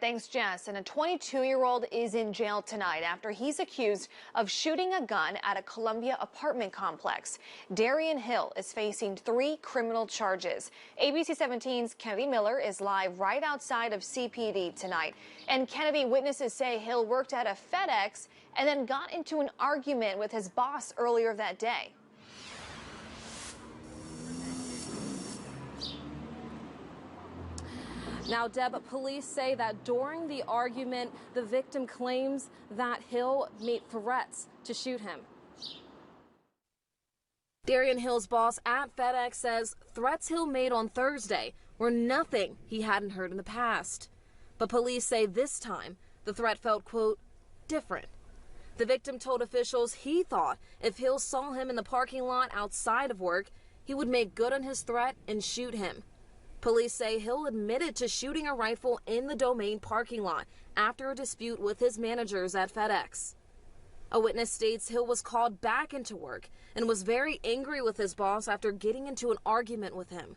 Thanks, Jess. And a 22-year-old is in jail tonight after he's accused of shooting a gun at a Columbia apartment complex. Darian Hill is facing 3 criminal charges. ABC 17's Kennedy Miller is live right outside of CPD tonight. And Kennedy, witnesses say Hill worked at a FedEx and then got into an argument with his boss earlier that day. Now, Deb, police say that during the argument, the victim claims that Hill made threats to shoot him. Darian Hill's boss at FedEx says threats Hill made on Thursday were nothing he hadn't heard in the past. But police say this time the threat felt, quote, different. The victim told officials he thought if Hill saw him in the parking lot outside of work, he would make good on his threat and shoot him. Police say Hill admitted to shooting a rifle in the Domain parking lot after a dispute with his managers at FedEx. A witness states Hill was called back into work and was very angry with his boss after getting into an argument with him.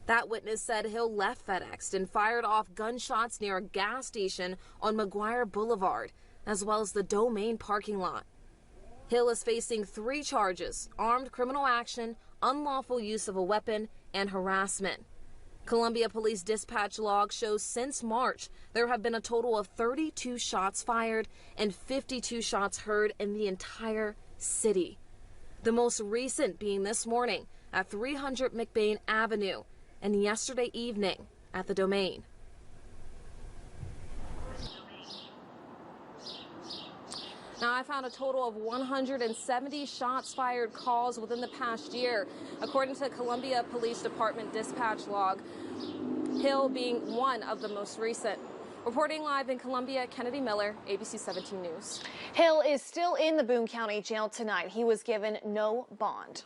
That witness said Hill left FedEx and fired off gunshots near a gas station on McGuire Boulevard, as well as the Domain parking lot. Hill is facing 3 charges: armed criminal action, unlawful use of a weapon, and harassment. Columbia Police dispatch log shows since March, there have been a total of 32 shots fired and 52 shots heard in the entire city. The most recent being this morning at 300 McBain Avenue and yesterday evening at the Domain. Now, I found a total of 170 shots fired calls within the past year, according to the Columbia Police Department dispatch log, Hill being one of the most recent. Reporting live in Columbia, Kennedy Miller, ABC 17 News. Hill is still in the Boone County Jail tonight. He was given no bond.